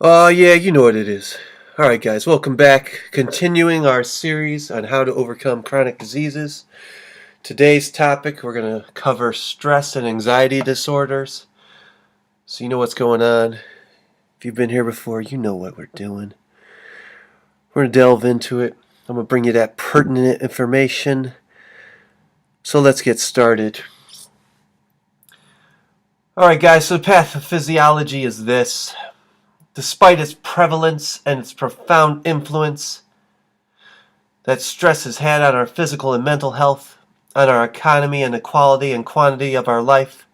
Oh, yeah, you know what it is. All right, guys, welcome back. Continuing our series on how to overcome chronic diseases. Today's topic, we're going to cover stress and anxiety disorders. So, you know what's going on. If you've been here before, you know what we're doing. We're going to delve into it. I'm going to bring you that pertinent information. So, let's get started. All right, guys, so the pathophysiology is this. Despite its prevalence and its profound influence that stress has had on our physical and mental health, on our economy and the quality and quantity of our life,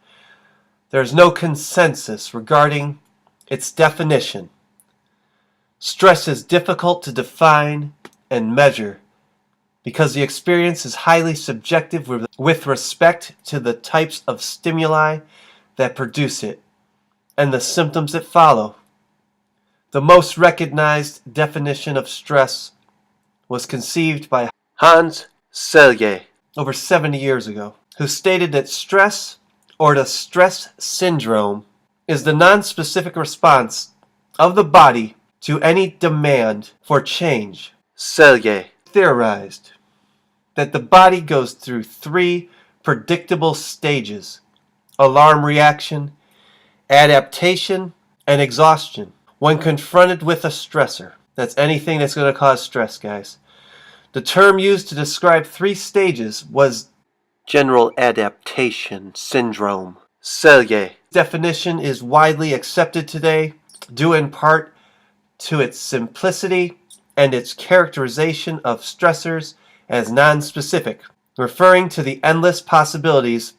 there is no consensus regarding its definition. Stress is difficult to define and measure because the experience is highly subjective with respect to the types of stimuli that produce it and the symptoms that follow. The most recognized definition of stress was conceived by Hans Selye over 70 years ago, who stated that stress, or the stress syndrome, is the non-specific response of the body to any demand for change. Selye theorized that the body goes through three predictable stages: alarm reaction, adaptation, and exhaustion. When confronted with a stressor, that's anything that's going to cause stress, guys. The term used to describe three stages was general adaptation syndrome. Selye definition is widely accepted today, due in part to its simplicity and its characterization of stressors as non-specific, referring to the endless possibilities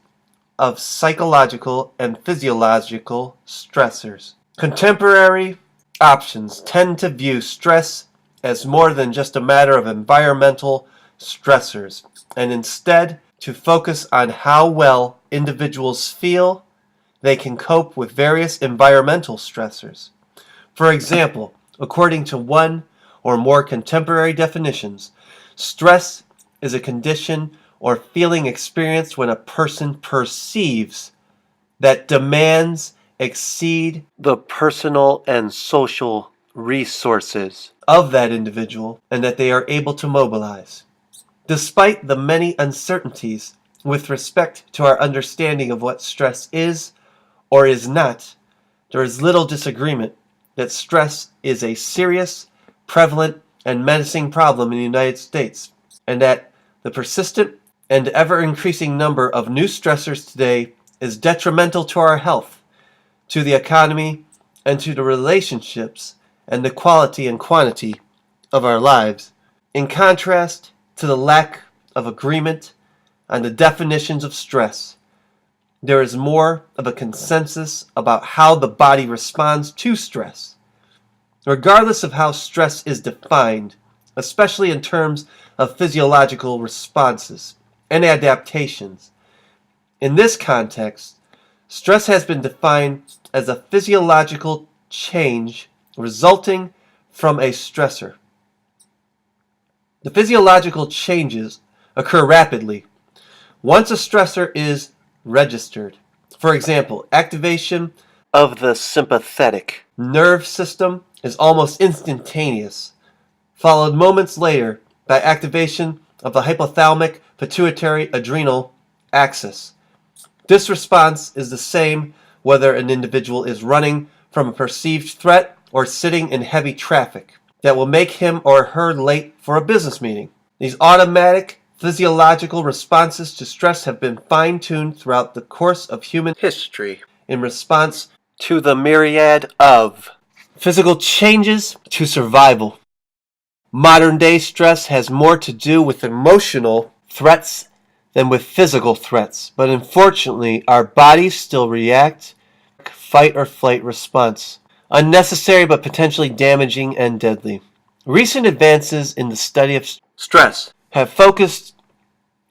of psychological and physiological stressors. Contemporary options tend to view stress as more than just a matter of environmental stressors, and instead to focus on how well individuals feel they can cope with various environmental stressors. For example, according to one or more contemporary definitions, stress is a condition or feeling experienced when a person perceives that demands exceed the personal and social resources of that individual and that they are able to mobilize. Despite the many uncertainties with respect to our understanding of what stress is or is not, there is little disagreement that stress is a serious, prevalent, and menacing problem in the United States, and that the persistent and ever-increasing number of new stressors today is detrimental to our health, to the economy, and to the relationships and the quality and quantity of our lives. In contrast to the lack of agreement on the definitions of stress, there is more of a consensus about how the body responds to stress. Regardless of how stress is defined, especially in terms of physiological responses and adaptations, in this context, stress has been defined as a physiological change resulting from a stressor. The physiological changes occur rapidly once a stressor is registered. For example, activation of the sympathetic nerve system is almost instantaneous, followed moments later by activation of the hypothalamic pituitary adrenal axis. This response is the same whether an individual is running from a perceived threat or sitting in heavy traffic that will make him or her late for a business meeting. These automatic physiological responses to stress have been fine-tuned throughout the course of human history in response to the myriad of physical changes to survival. Modern-day stress has more to do with emotional threats than with physical threats, but unfortunately our bodies still react fight or flight response, unnecessary but potentially damaging and deadly. Recent advances in the study of stress have focused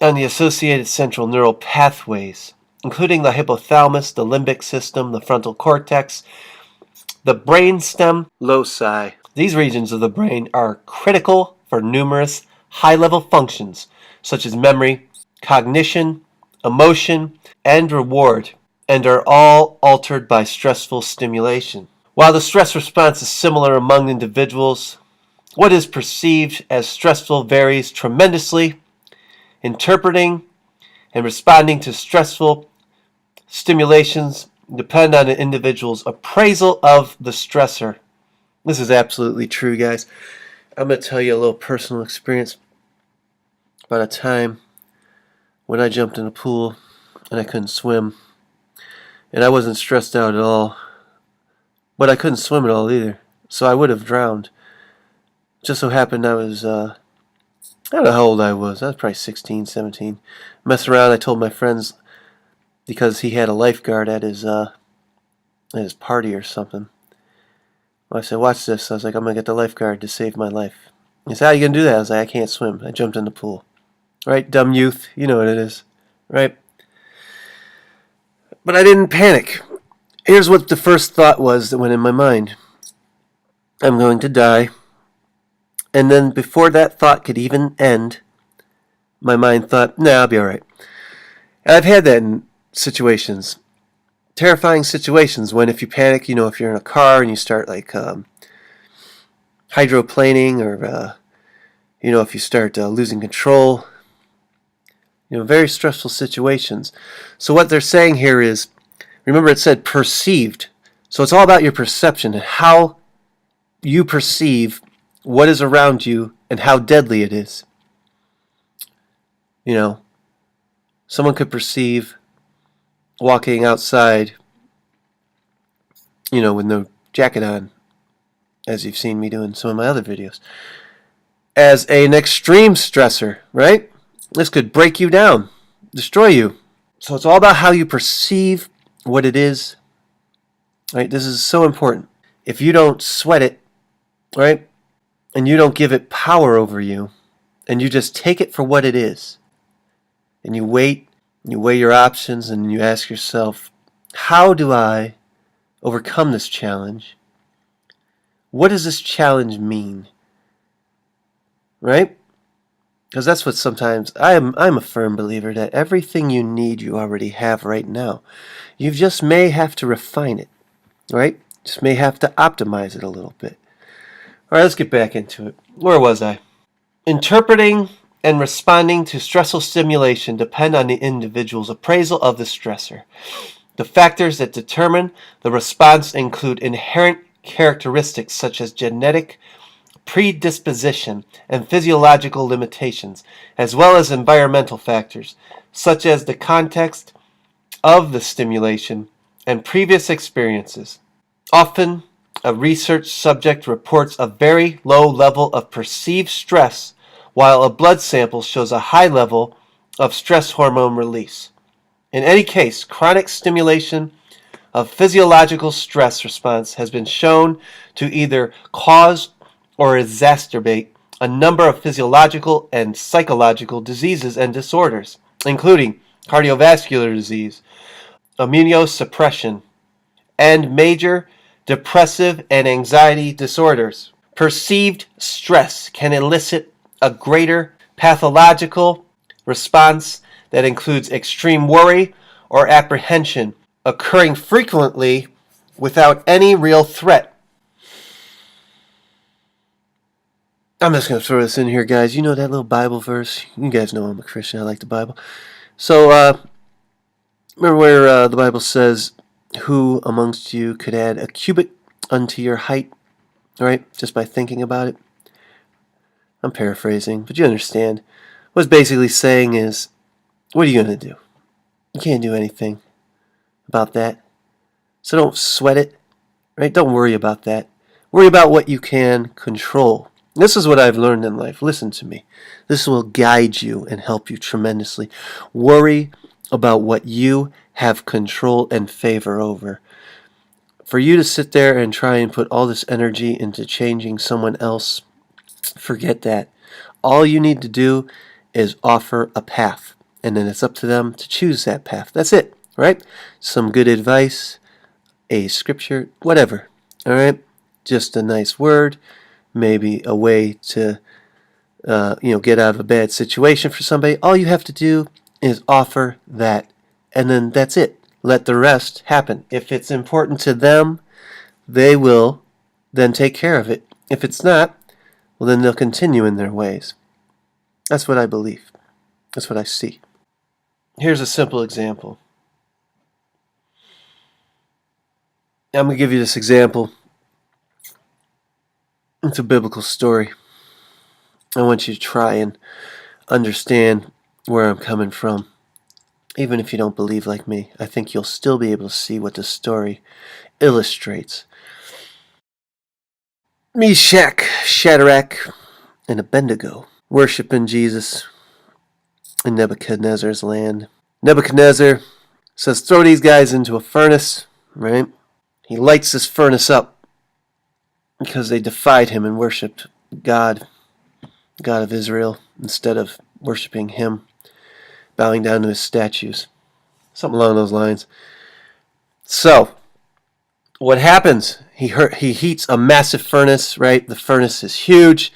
on the associated central neural pathways, including the hypothalamus, the limbic system, the frontal cortex, the brainstem loci. These regions of the brain are critical for numerous high-level functions such as memory, cognition, emotion, and reward, and are all altered by stressful stimulation. While the stress response is similar among individuals, what is perceived as stressful varies tremendously. Interpreting and responding to stressful stimulations depend on an individual's appraisal of the stressor. This is absolutely true, guys. I'm going to tell you a little personal experience about a time when I jumped in a pool and I couldn't swim. And I wasn't stressed out at all. But I couldn't swim at all either. So I would have drowned. Just so happened I was, I don't know how old I was. I was probably 16, 17. Messing around, I told my friends, because he had a lifeguard at his party or something. I said, watch this. I was like, I'm going to get the lifeguard to save my life. He said, how are you going to do that? I was like, I can't swim. I jumped in the pool. Right? Dumb youth. You know what it is. Right? But I didn't panic. Here's what the first thought was that went in my mind. I'm going to die. And then before that thought could even end, my mind thought, nah, I'll be alright. And I've had that in situations. Terrifying situations when if you panic, if you're in a car and you start like hydroplaning or, if you start losing control, very stressful situations. So what they're saying here is, remember it said perceived. So it's all about your perception and how you perceive what is around you and how deadly it is. Someone could perceive walking outside, with no jacket on, as you've seen me do in some of my other videos, as an extreme stressor, right? This could break you down, destroy you. So it's all about how you perceive what it is, right? This is so important. If you don't sweat it, right, and you don't give it power over you, and you just take it for what it is, and you wait, and you weigh your options, and you ask yourself, how do I overcome this challenge? What does this challenge mean? Right? Because that's what sometimes, I'm a firm believer that everything you need you already have right now. You just may have to refine it, right? Just may have to optimize it a little bit. All right, let's get back into it. Where was I? Interpreting and responding to stressful stimulation depend on the individual's appraisal of the stressor. The factors that determine the response include inherent characteristics such as genetic predisposition and physiological limitations, as well as environmental factors such as the context of the stimulation and previous experiences. Often, a research subject reports a very low level of perceived stress, while a blood sample shows a high level of stress hormone release. In any case, chronic stimulation of physiological stress response has been shown to either cause or exacerbate a number of physiological and psychological diseases and disorders, including cardiovascular disease, immunosuppression, and major depressive and anxiety disorders. Perceived stress can elicit a greater pathological response that includes extreme worry or apprehension, occurring frequently without any real threat. I'm just going to throw this in here, guys. You know that little Bible verse? You guys know I'm a Christian. I like the Bible. So, remember where the Bible says, who amongst you could add a cubit unto your height? Right? Just by thinking about it. I'm paraphrasing, but you understand. What it's basically saying is, what are you going to do? You can't do anything about that. So don't sweat it. Right? Don't worry about that. Worry about what you can control. This is what I've learned in life. Listen to me. This will guide you and help you tremendously. Worry about what you have control and favor over. For you to sit there and try and put all this energy into changing someone else, forget that. All you need to do is offer a path, and then it's up to them to choose that path. That's it, right? Some good advice, a scripture, whatever, all right? Just a nice word, maybe a way to get out of a bad situation for somebody. All you have to do is offer that, and then that's it. Let the rest happen. If it's important to them, they will then take care of it. If it's not, well, then they'll continue in their ways. That's what I believe. That's what I see. Here's a simple example. I'm going to give you this example. It's a biblical story. I want you to try and understand where I'm coming from. Even if you don't believe like me, I think you'll still be able to see what the story illustrates. Meshach, Shadrach, and Abednego worshiping Jesus in Nebuchadnezzar's land. Nebuchadnezzar says, throw these guys into a furnace, right? He lights this furnace up because they defied him and worshipped God of Israel, instead of worshiping him, bowing down to his statues. Something along those lines. So, what happens? He heats a massive furnace, right? The furnace is huge.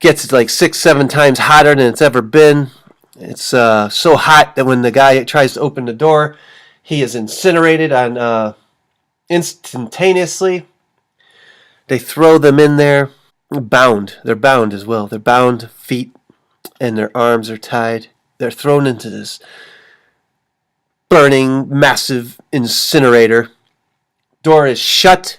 Gets like 6-7 times hotter than it's ever been. It's so hot that when the guy tries to open the door, he is incinerated instantaneously. They throw them in there, bound. They're bound as well. They're bound, feet and their arms are tied. They're thrown into this burning, massive incinerator. Door is shut.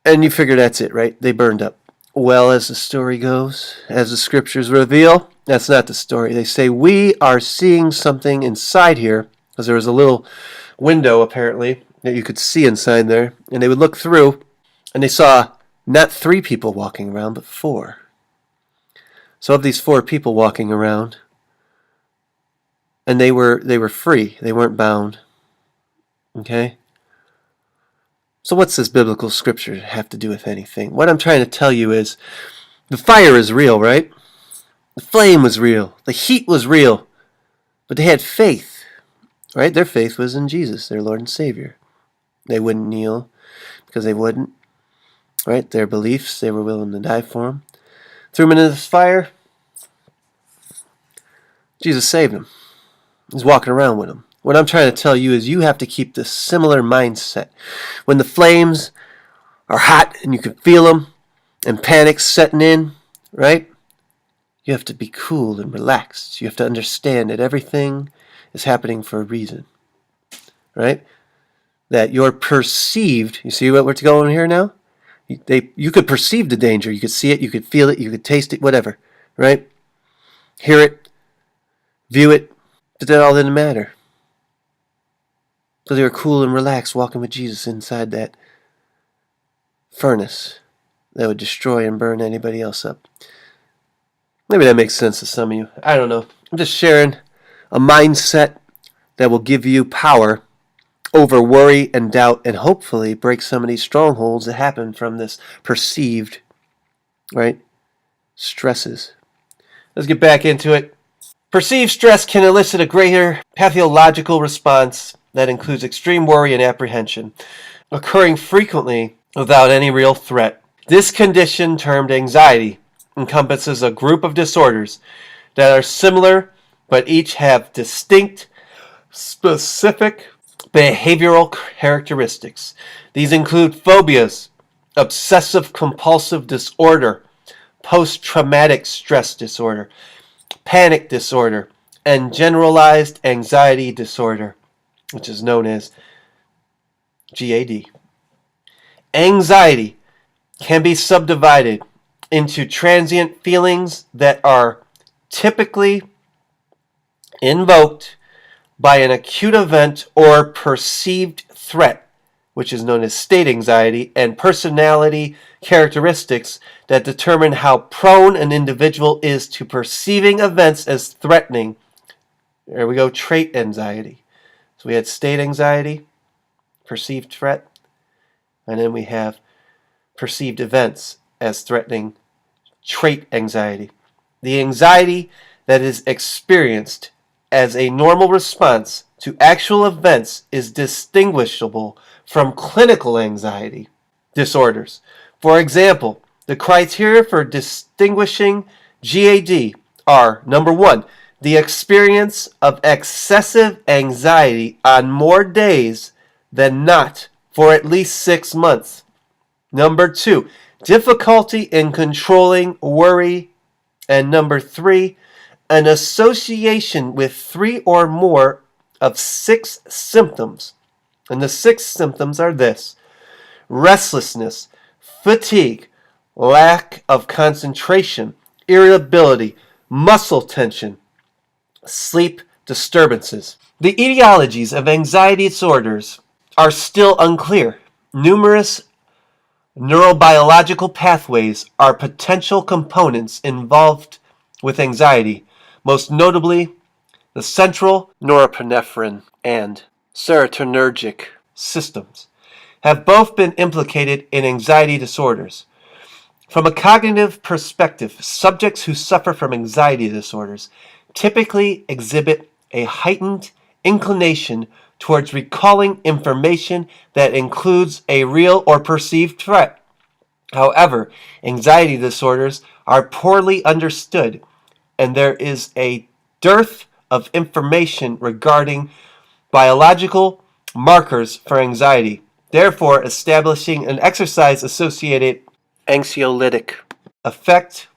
And you figure that's it, right? They burned up. Well, as the story goes, as the scriptures reveal, that's not the story. They say, we are seeing something inside here, because there was a little window, apparently, that you could see inside there. And they would look through, and they saw not 3 people walking around, but 4. So of these 4 people walking around, and they were free. They weren't bound. Okay? So what's this biblical scripture have to do with anything? What I'm trying to tell you is, the fire is real, right? The flame was real. The heat was real. But they had faith, right? Their faith was in Jesus, their Lord and Savior. They wouldn't kneel because they wouldn't, right? Their beliefs, they were willing to die for them. Threw them into this fire. Jesus saved them. He's walking around with them. What I'm trying to tell you is you have to keep this similar mindset. When the flames are hot and you can feel them and panic's setting in, right? You have to be cool and relaxed. You have to understand that everything is happening for a reason, right? That you're perceived. You see what we're going here now? You could perceive the danger. You could see it. You could feel it. You could taste it. Whatever, right? Hear it. View it. But that all didn't matter. Because they were cool and relaxed walking with Jesus inside that furnace that would destroy and burn anybody else up. Maybe that makes sense to some of you. I don't know. I'm just sharing a mindset that will give you power over worry and doubt, and hopefully break some of these strongholds that happen from this perceived, right, stresses. Let's get back into it. Perceived stress can elicit a greater pathological response that includes extreme worry and apprehension, occurring frequently without any real threat. This condition, termed anxiety, encompasses a group of disorders that are similar but each have distinct, specific behavioral characteristics. These include phobias, obsessive-compulsive disorder, post-traumatic stress disorder, panic disorder, and generalized anxiety disorder, which is known as GAD. Anxiety can be subdivided into transient feelings that are typically invoked by an acute event or perceived threat, which is known as state anxiety, and personality characteristics that determine how prone an individual is to perceiving events as threatening. There we go, trait anxiety. So we had state anxiety, perceived threat, and then we have perceived events as threatening, trait anxiety. The anxiety that is experienced as a normal response to actual events is distinguishable from clinical anxiety disorders. For example, the criteria for distinguishing GAD are, number 1, the experience of excessive anxiety on more days than not for at least 6 months. Number 2, difficulty in controlling worry. And number 3, an association with 3 or more of 6 symptoms. And the 6 symptoms are this: restlessness, fatigue, lack of concentration, irritability, muscle tension, sleep disturbances. The etiologies of anxiety disorders are still unclear. Numerous neurobiological pathways are potential components involved with anxiety, most notably the central norepinephrine and serotonergic systems have both been implicated in anxiety disorders. From a cognitive perspective, subjects who suffer from anxiety disorders typically exhibit a heightened inclination towards recalling information that includes a real or perceived threat. However, anxiety disorders are poorly understood, and there is a dearth of information regarding biological markers for anxiety. Therefore, establishing an exercise-associated anxiolytic effect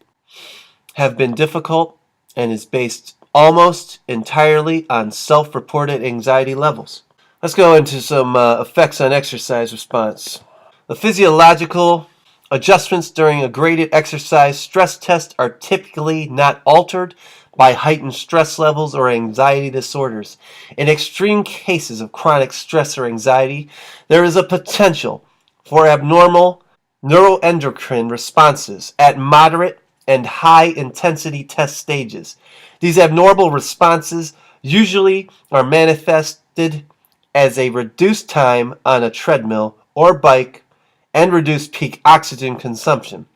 have been difficult and is based almost entirely on self-reported anxiety levels. Let's go into some effects on exercise response. The physiological adjustments during a graded exercise stress test are typically not altered by heightened stress levels or anxiety disorders. In extreme cases of chronic stress or anxiety, there is a potential for abnormal neuroendocrine responses at moderate and high intensity test stages. These abnormal responses usually are manifested as a reduced time on a treadmill or bike and reduced peak oxygen consumption.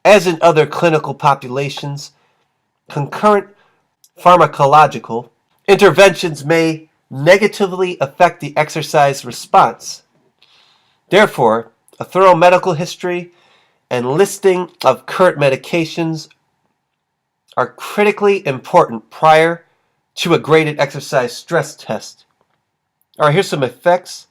As in other clinical populations, concurrent pharmacological interventions may negatively affect the exercise response. Therefore, a thorough medical history and listing of current medications are critically important prior to a graded exercise stress test. All right, here's some effects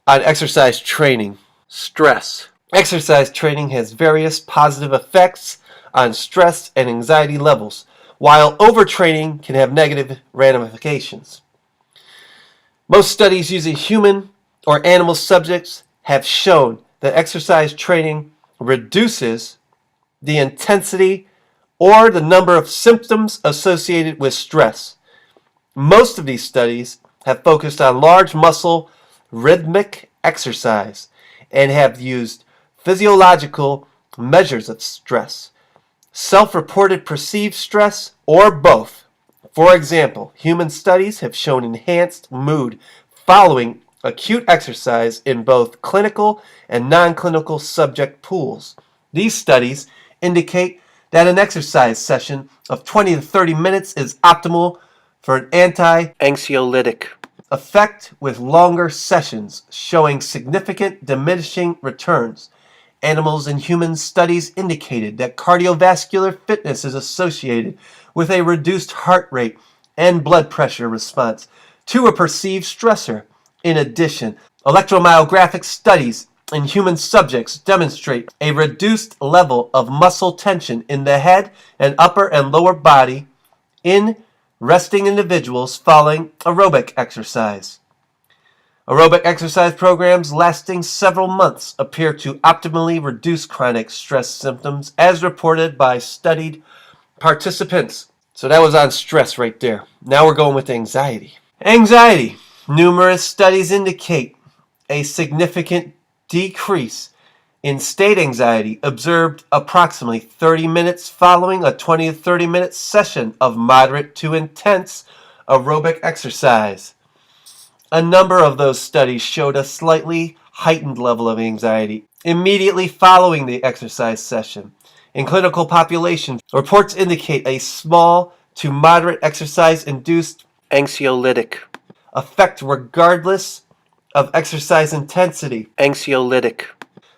on exercise training. Stress. Exercise training has various positive effects on stress and anxiety levels, while overtraining can have negative ramifications. Most studies using human or animal subjects have shown that exercise training reduces the intensity or the number of symptoms associated with stress. Most of these studies have focused on large muscle rhythmic exercise and have used physiological measures of stress, self-reported perceived stress, or both. For example, human studies have shown enhanced mood following acute exercise in both clinical and non-clinical subject pools. These studies indicate that an exercise session of 20 to 30 minutes is optimal for an anti-anxiolytic effect, with longer sessions showing significant diminishing returns. Animals and human studies indicated that cardiovascular fitness is associated with a reduced heart rate and blood pressure response to a perceived stressor. In addition, electromyographic studies in human subjects demonstrate a reduced level of muscle tension in the head and upper and lower body in resting individuals following aerobic exercise. Aerobic exercise programs lasting several months appear to optimally reduce chronic stress symptoms as reported by studied participants. So that was on stress right there. Now we're going with anxiety. Anxiety. Numerous studies indicate a significant decrease in state anxiety observed approximately 30 minutes following a 20 to 30 minute session of moderate to intense aerobic exercise. A number of those studies showed a slightly heightened level of anxiety immediately following the exercise session. In clinical populations, reports indicate a small to moderate exercise-induced anxiolytic effect regardless of exercise intensity. Anxiolytic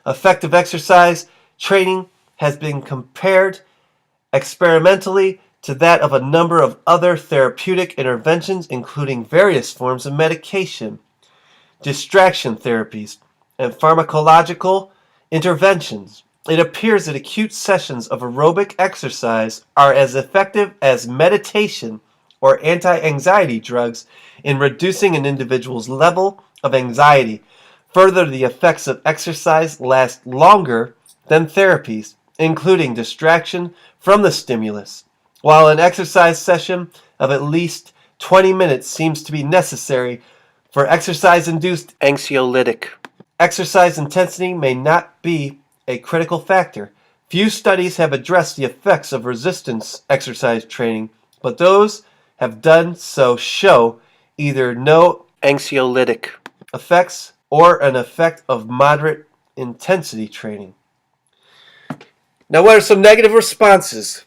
effect of exercise training has been compared experimentally to that of a number of other therapeutic interventions, including various forms of medication. distraction therapies, and pharmacological interventions. It appears that acute sessions of aerobic exercise are as effective as meditation or anti-anxiety drugs in reducing an individual's level of anxiety. Further, the effects of exercise last longer than therapies, including distraction from the stimulus. While an exercise session of at least 20 minutes seems to be necessary for exercise-induced anxiolytic, exercise intensity may not be a critical factor. Few studies have addressed the effects of resistance exercise training, but those have done so show either no anxiolytic effects or an effect of moderate intensity training. Now, what are some negative responses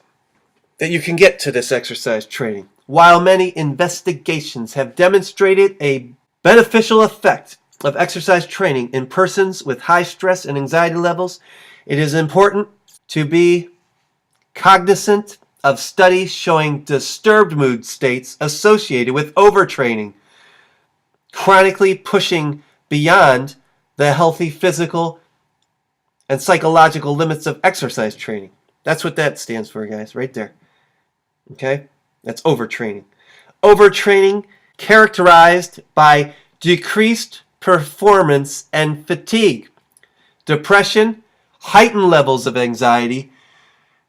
that you can get to this exercise training? While many investigations have demonstrated a beneficial effect of exercise training in persons with high stress and anxiety levels, it is important to be cognizant of studies showing disturbed mood states associated with overtraining, chronically pushing beyond the healthy physical and psychological limits of exercise training. That's what that stands for, guys, right there. Okay? That's overtraining. Overtraining characterized by decreased performance and fatigue, depression, heightened levels of anxiety,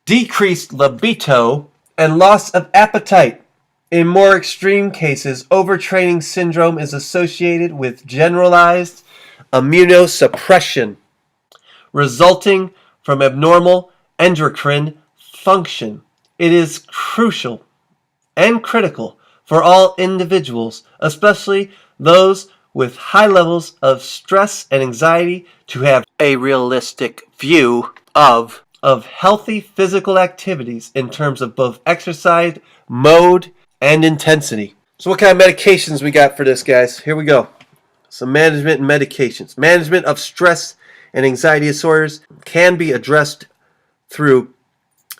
decreased libido, and loss of appetite. In more extreme cases, overtraining syndrome is associated with generalized immunosuppression, resulting from abnormal endocrine function. It is crucial and critical for all individuals, especially those with high levels of stress and anxiety, to have a realistic view of healthy physical activities in terms of both exercise, mode, and intensity. So what kind of medications we got for this, guys? Here we go. Some management and medications. Management of stress and anxiety disorders can be addressed through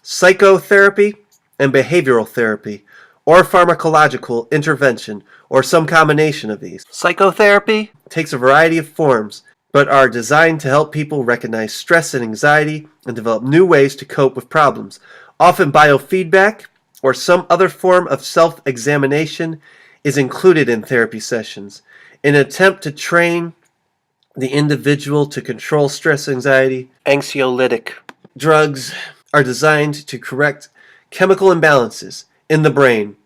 psychotherapy and behavioral therapy, or pharmacological intervention, or some combination of these. Psychotherapy takes a variety of forms, but are designed to help people recognize stress and anxiety and develop new ways to cope with problems. Often biofeedback or some other form of self-examination is included in therapy sessions in an attempt to train the individual to control stress, anxiety. Anxiolytic drugs are designed to correct chemical imbalances in the brain.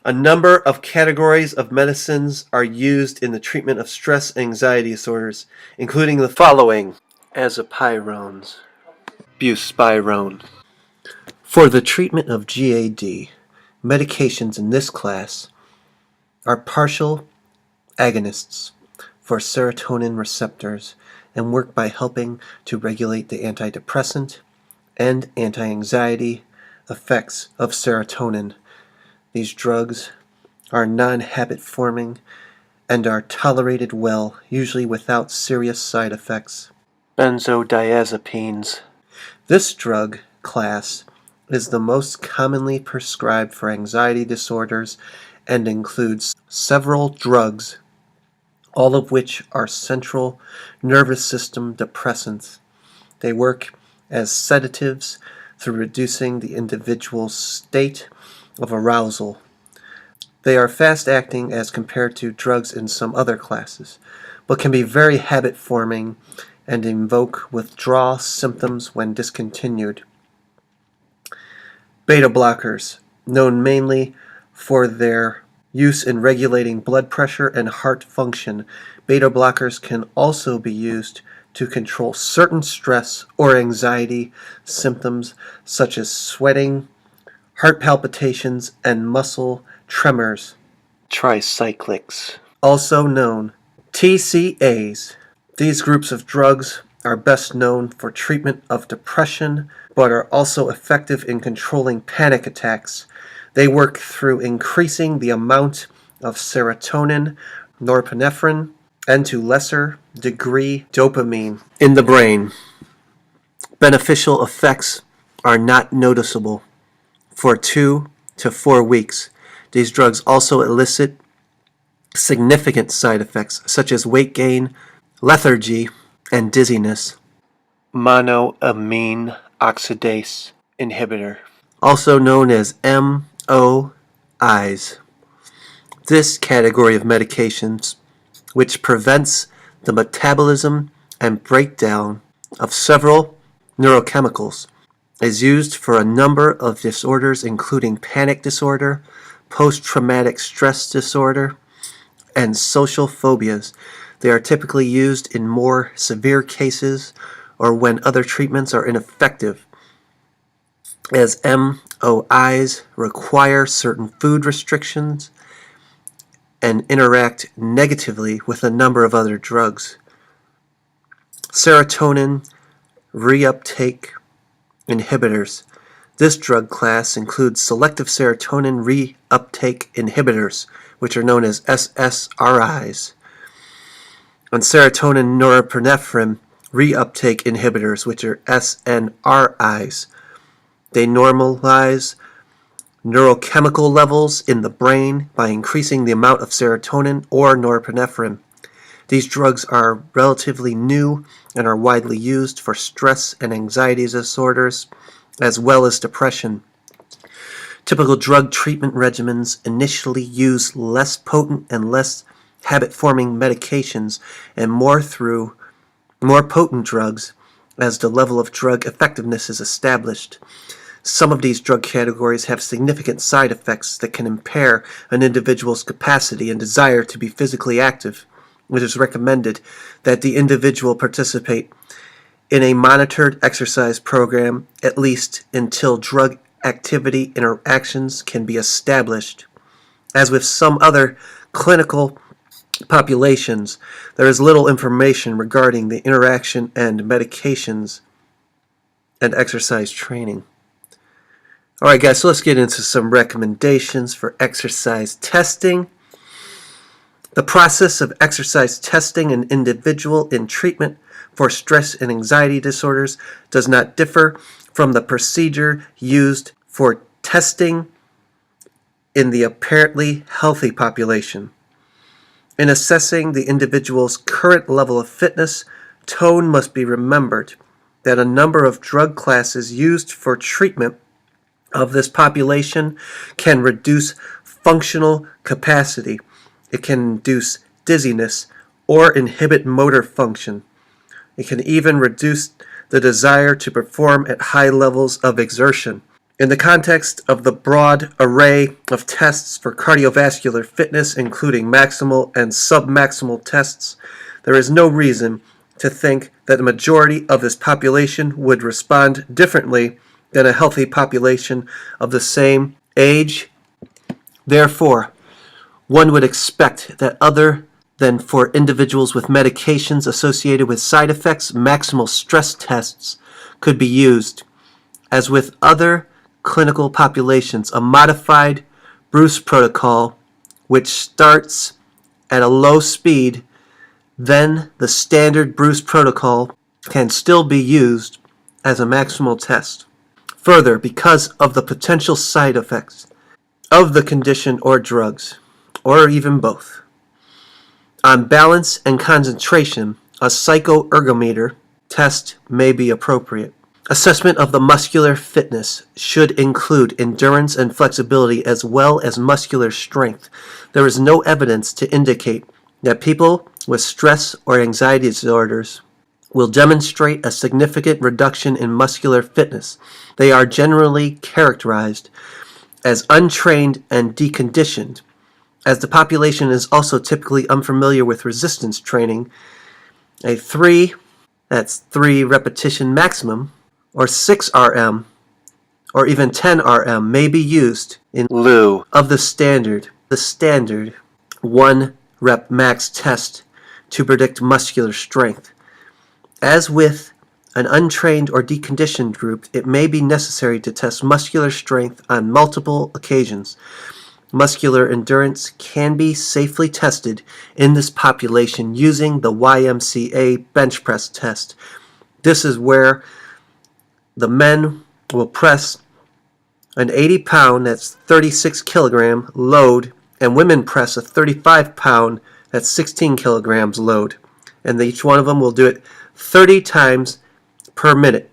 A number of categories of medicines are used in the treatment of stress and anxiety disorders, including the following: azapirones, buspirone. For the treatment of GAD, medications in this class are partial agonists for serotonin receptors and work by helping to regulate the antidepressant and anti-anxiety effects of serotonin. These drugs are non-habit forming and are tolerated well, usually without serious side effects. Benzodiazepines. This drug class is the most commonly prescribed for anxiety disorders and includes several drugs, all of which are central nervous system depressants. They work as sedatives through reducing the individual's state of arousal. They are fast-acting as compared to drugs in some other classes, but can be very habit-forming and invoke withdrawal symptoms when discontinued. Beta blockers, known mainly for their use in regulating blood pressure and heart function. Beta blockers can also be used to control certain stress or anxiety symptoms such as sweating, heart palpitations, and muscle tremors. Tricyclics, also known TCAs. These groups of drugs are best known for treatment of depression, but are also effective in controlling panic attacks. They work through increasing the amount of serotonin, norepinephrine, and to lesser degree dopamine in the brain. Beneficial effects are not noticeable for 2 to 4 weeks. These drugs also elicit significant side effects such as weight gain, lethargy, and dizziness. Monoamine oxidase inhibitor, also known as MOIs. This category of medications, which prevents the metabolism and breakdown of several neurochemicals, is used for a number of disorders including panic disorder, post-traumatic stress disorder, and social phobias. They are typically used in more severe cases or when other treatments are ineffective, as MOIs require certain food restrictions and interact negatively with a number of other drugs. Serotonin reuptake inhibitors. This drug class includes selective serotonin reuptake inhibitors, which are known as SSRIs, and serotonin norepinephrine reuptake inhibitors, which are SNRIs. They normalize neurochemical levels in the brain by increasing the amount of serotonin or norepinephrine. These drugs are relatively new and are widely used for stress and anxiety disorders, as well as depression. Typical drug treatment regimens initially use less potent and less habit-forming medications and more potent drugs as the level of drug effectiveness is established. Some of these drug categories have significant side effects that can impair an individual's capacity and desire to be physically active. It is recommended that the individual participate in a monitored exercise program at least until drug activity interactions can be established. As with some other clinical populations, there is little information regarding the interaction and medications and exercise training. Alright guys, so let's get into some recommendations for exercise testing. The process of exercise testing an individual in treatment for stress and anxiety disorders does not differ from the procedure used for testing in the apparently healthy population. In assessing the individual's current level of fitness, tone must be remembered that a number of drug classes used for treatment of this population can reduce functional capacity. It can induce dizziness or inhibit motor function. It can even reduce the desire to perform at high levels of exertion. In the context of the broad array of tests for cardiovascular fitness, including maximal and submaximal tests, there is no reason to think that the majority of this population would respond differently than a healthy population of the same age. Therefore, one would expect that other than for individuals with medications associated with side effects, maximal stress tests could be used. As with other clinical populations, a modified Bruce protocol, which starts at a low speed, then the standard Bruce protocol can still be used as a maximal test. Further, because of the potential side effects of the condition or drugs, or even both, on balance and concentration, a psychoergometer test may be appropriate. Assessment of the muscular fitness should include endurance and flexibility as well as muscular strength. There is no evidence to indicate that people with stress or anxiety disorders will demonstrate a significant reduction in muscular fitness. They are generally characterized as untrained and deconditioned. As the population is also typically unfamiliar with resistance training, a 3 repetition maximum, or 6 RM, or even 10 RM may be used in lieu of the standard 1 rep max test to predict muscular strength. As with an untrained or deconditioned group, it may be necessary to test muscular strength on multiple occasions. Muscular endurance can be safely tested in this population using the YMCA bench press test. This is where the men will press an 80-pound, that's 36 kilogram, load and women press a 35-pound, that's 16 kilograms load. And each one of them will do it 30 times per minute,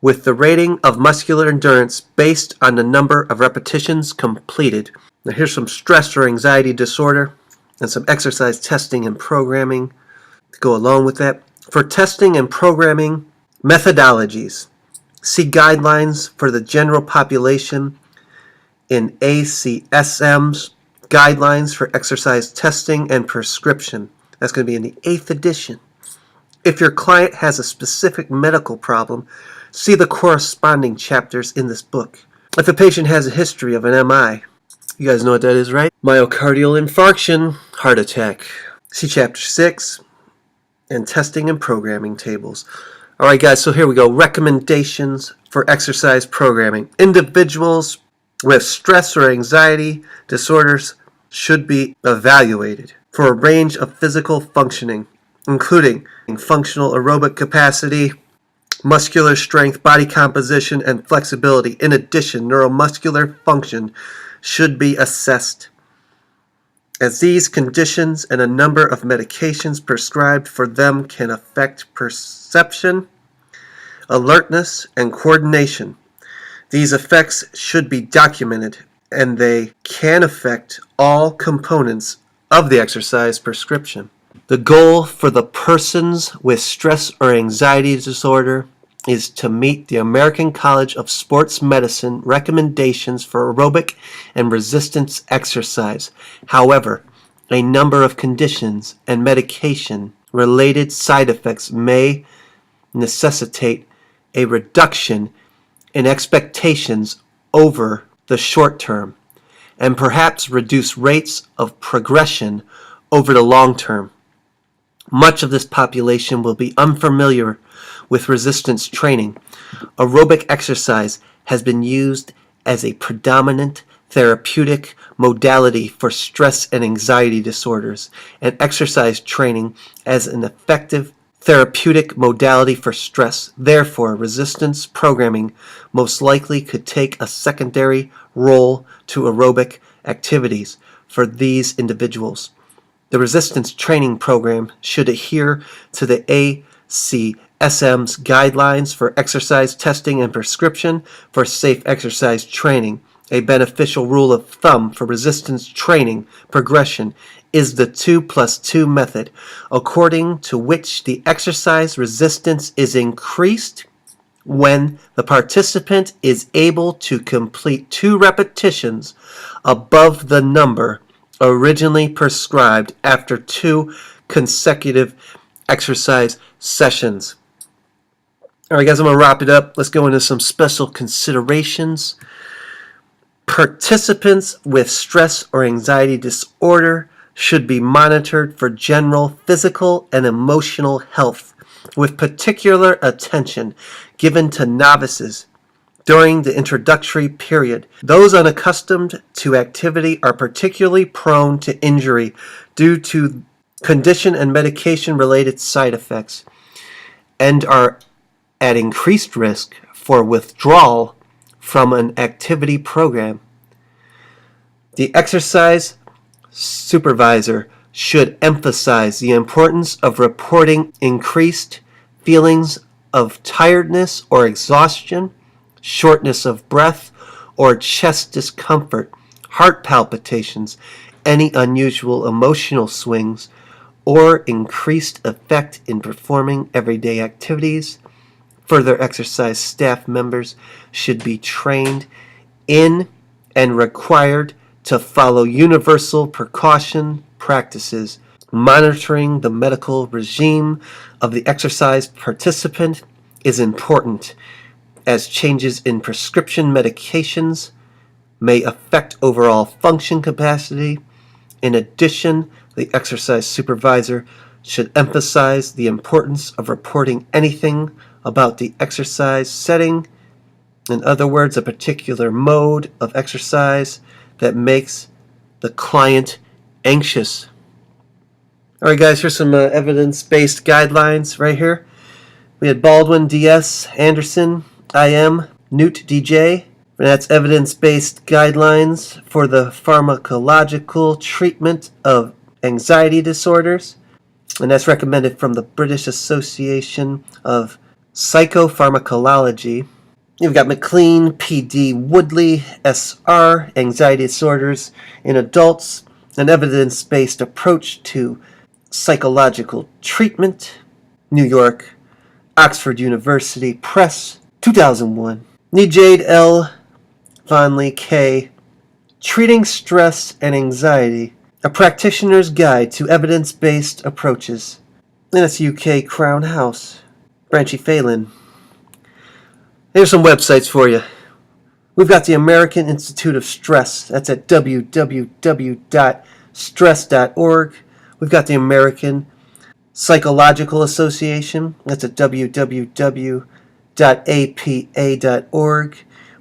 with the rating of muscular endurance based on the number of repetitions completed. Now here's some stress or anxiety disorder and some exercise testing and programming to go along with that. For testing and programming methodologies, see guidelines for the general population in ACSM's Guidelines for Exercise Testing and Prescription. That's going to be in the 8th edition. If your client has a specific medical problem, see the corresponding chapters in this book. If a patient has a history of an MI, you guys know what that is, right? Myocardial infarction, heart attack. See Chapter 6 and testing and programming tables. All right, guys, so here we go. Recommendations for exercise programming. Individuals with stress or anxiety disorders should be evaluated for a range of physical functioning, including functional aerobic capacity, muscular strength, body composition, and flexibility. In addition, neuromuscular function should be assessed, as these conditions and a number of medications prescribed for them can affect perception, alertness, and coordination. These effects should be documented, and they can affect all components of the exercise prescription. The goal for the persons with stress or anxiety disorder is to meet the American College of Sports Medicine recommendations for aerobic and resistance exercise. However, a number of conditions and medication-related side effects may necessitate a reduction in expectations over the short term, and perhaps reduce rates of progression over the long term. Much of this population will be unfamiliar with resistance training. Aerobic exercise has been used as a predominant therapeutic modality for stress and anxiety disorders, and exercise training as an effective therapeutic modality for stress. Therefore, resistance programming most likely could take a secondary role to aerobic activities for these individuals. The resistance training program should adhere to the ACSM's guidelines for exercise testing and prescription for safe exercise training. A beneficial rule of thumb for resistance training progression is the 2+2 method, according to which the exercise resistance is increased when the participant is able to complete 2 repetitions above the number originally prescribed after 2 consecutive exercise sessions. All right, guys, I'm going to wrap it up. Let's go into some special considerations. Participants with stress or anxiety disorder should be monitored for general physical and emotional health, with particular attention given to novices during the introductory period. Those unaccustomed to activity are particularly prone to injury due to condition and medication-related side effects, and are at increased risk for withdrawal from an activity program. The exercise supervisor should emphasize the importance of reporting increased feelings of tiredness or exhaustion, shortness of breath, or chest discomfort, heart palpitations, any unusual emotional swings, or increased effect in performing everyday activities. Further, exercise staff members should be trained in and required to follow universal precaution practices. Monitoring the medical regime of the exercise participant is important, as changes in prescription medications may affect overall function capacity. In addition, the exercise supervisor should emphasize the importance of reporting anything about the exercise setting, in other words, a particular mode of exercise that makes the client anxious. All right, guys, here's some evidence-based guidelines right here. We had Baldwin, D.S., Anderson, I.M., Newt, D.J., That's evidence-based guidelines for the pharmacological treatment of anxiety disorders. And that's recommended from the British Association of Psychopharmacology. You've got McLean, P.D. Woodley, S.R., Anxiety Disorders in Adults, an evidence-based approach to psychological treatment. New York, Oxford University Press, 2001. Nejade L. Vonley K. Treating Stress and Anxiety, a Practitioner's Guide to Evidence-Based Approaches. And it's UK Crown House. Branchy Phelan. Here's some websites for you. We've got the American Institute of Stress. That's at www.stress.org. We've got the American Psychological Association. That's at www.apa.org.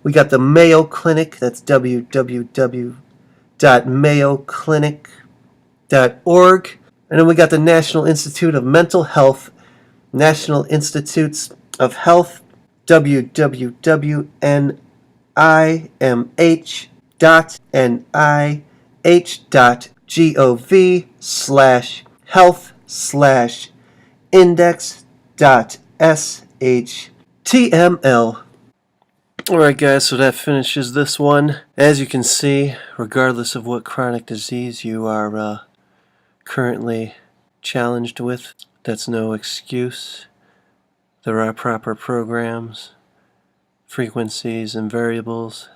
We got the Mayo Clinic. That's www.mayoclinic.org. And then we got the National Institute of Mental Health, National Institutes of Health, www.nih.gov/health/index.html. Alright guys, so that finishes this one. As you can see, regardless of what chronic disease you are currently challenged with, that's no excuse. There are proper programs, frequencies, and variables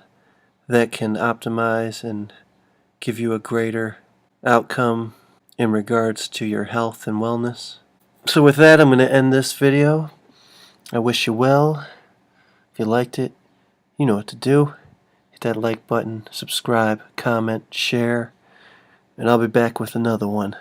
that can optimize and give you a greater outcome in regards to your health and wellness. So with that, I'm going to end this video. I wish you well. If you liked it, you know what to do. Hit that like button, subscribe, comment, share, and I'll be back with another one.